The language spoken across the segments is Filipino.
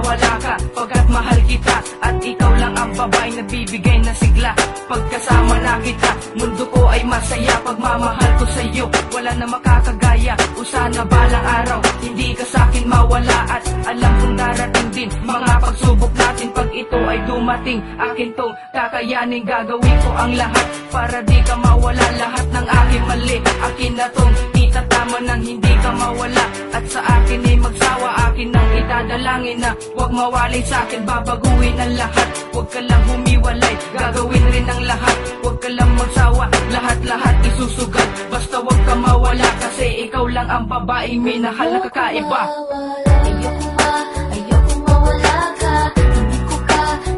mawala ka, pagkat mahal kita. At ikaw lang ang babaeng nagbibigay ng sigla. Pagkasama na kita, mundo ko ay masaya. Pagmamahal ko sa'yo, wala na makakagaya. O sana balang araw, hindi ka sa'kin mawala. At alam kong darating din mga pagsubok natin. Pag ito ay dumating, akin tong kakayanin. Gagawin ko ang lahat para di ka mawala. Lahat ng aking mali, akin na tong itatama nang hindi ka mawala. At sa akin ay magsawa, akin nang itadalangin na huwag mawalay sa'kin, babaguhin ang lahat. Huwag ka lang humiwalay, gagawin rin ang lahat. Huwag ka lang magsawa, lahat-lahat isusugat. Basta huwag ka mawala, kasi ikaw lang ang babaeng minahal na kakaiba. Ayokong mawala ka,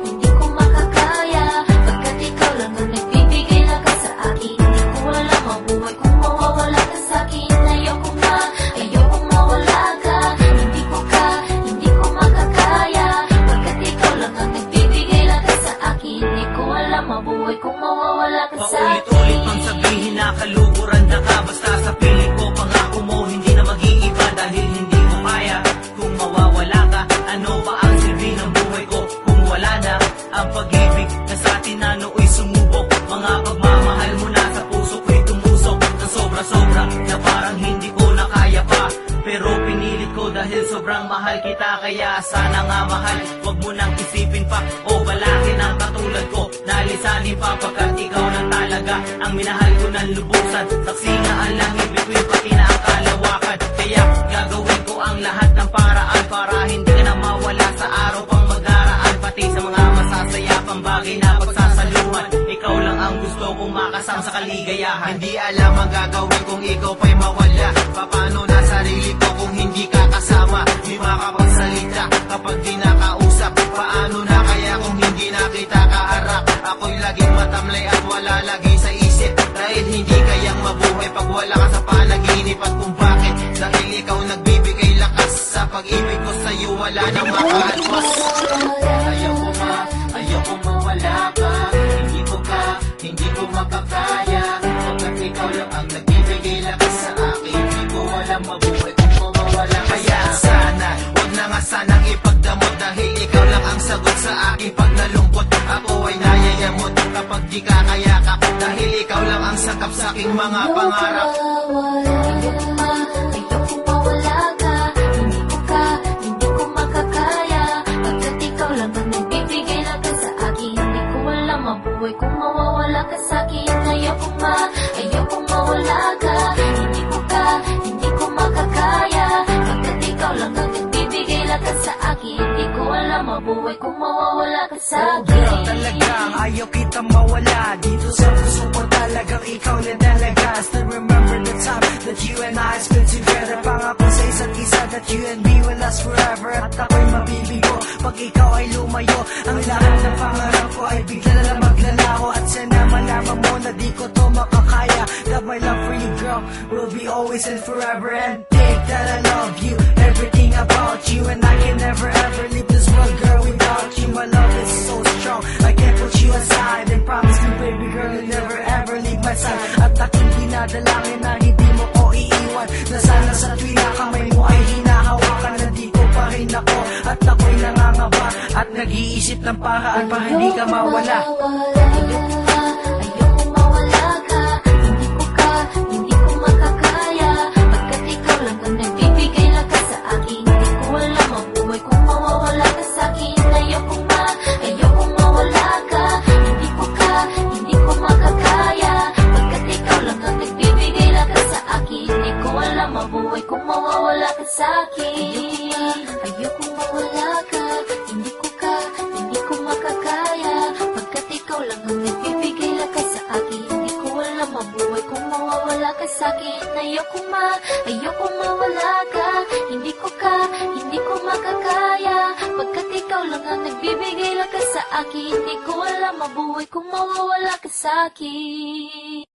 hindi ko makakaya. Pagkat ikaw lang ang nagbibigay lakas sa akin, hindi ko alam ang buhay kung mawawala ka sa'kin. Ayokong mawala ka, hindi ko makakaya. Pagkat ikaw lang ang nagbibigay lakas sa akin, hindi ko alam ang buhay kung mawawala ka sa'kin. Paulit-ulit pang sabihin na kalukuran na ka. Basta sa piling ko, pangako mo hindi na mag-iiba. Dahil hindi mo kaya kung mawawala ka. Ano ba ang silbi ng buhay ko kung wala na ang pag-ibig na sa atin na nooy sumubok? Mga pagmamahal mo na sa puso ko'y tumusok ng sobra-sobra na parang hindi ko na kaya pa. Pero pinilit ko dahil sobrang mahal kita. Kaya sana nga mahal, wag mo nang isipin pa o balakin ang katulad ko. Nalisanin pa pagkat ikaw lang talaga ang minahal ko ng lubusan. Saksi na ang langit bituin pati na ang kalawakan. Kaya gagawin ko ang lahat ng paraan para hindi ka na mawala sa araw pang mag-araan. Pati sa mga masasaya pang bagay na pagsasaluhan. Ikaw lang ang gusto kong makasama sa kaligayahan. Hindi alam ang gagawin kung ikaw pa'y mawala. Paano na sarili ko kung hindi ka kasama? Di makapagsalita kapag di nakausap. Paano na kaya kung hindi na kita kaharap? Ako'y laging matamlay at wala lagi sa isip. Dahil hindi kayang mabuhay pag wala ka sa panaginip. At kung bakit? Dahil ikaw nagbibigay lakas. Sa pag-ibig ko sa'yo wala nang makaalpas. Ayoko mawala ka. Hindi ko makakaya. Pagkat ikaw lang ang nagbibigay lakas sa akin. Hindi ko alam mabuhay kung mawawala ka. Kaya sana, wag na nga sanang ipagdamot. Dahil ikaw lang ang sagot sa akin pag nalungkot. Ako ay nayayamot kapag di ka kayakap. Dahil ikaw lang ang sakap sa aking mga pangarap. Ayokong mawala ka, hindi ko makakaya. Pagkat ikaw lang ang nagbibigay lakas sa akin, hindi ko alam ang buhay kung mawawala ka sa'kin. Ayokong mawala ka, hindi ko makakaya. Pagkat ikaw lang ang nagbibigay lakas sa akin, hindi ko alam ang buhay kung mawawala ka sa'kin. Talagang ayaw kita mawala. Dito sa puso ko talagang ikaw na talaga. Still remember the time that you and I spent together. Pangako sa isa't isa that you and me will last forever. At ako'y mabibigo pag ikaw ay lumayo. Ang lahat ng pangarap ko ay bigla na lang maglalaho. At sana malaman mo na di ko to makakaya. That my love for you, girl, will be always and forever. And think that I love you, everything about you. And I can never ever leave this world, girl, without you. My love is so strong, I can't put you aside. And promise me, baby girl, you'll never ever leave my side. At aking dinadalangin na hindi mo ko iiwan. Na sana sa tuwing na kamay mo ay hinahawakan. Nandito pa rin ako at ako'y nangangaba. At nag-iisip ng paraan para hindi ka mawala. Ayokong mawala ka, hindi ko makakaya. Pagkat ikaw lang ang nagbibigay lakas sa akin, hindi ko alam ang buhay kung mawawala ka sa'kin. Ayokong mawala ka, hindi ko makakaya. Pagkat ikaw lang ang nagbibigay lakas sa akin, hindi ko alam ang buhay kung mawawala ka sa'kin. Ayokong mawala ka, hindi ko makakaya. Pagkat ikaw lang ang nagbibigay lakas sa akin, hindi ko alam ang buhay kung mawawala ka sa'kin. Ayokong mawala ka, hindi ko makakaya. Pagkat ikaw lang ang nagbibigay lakas sa akin, hindi ko alam ang buhay kung mawawala ka sa'kin.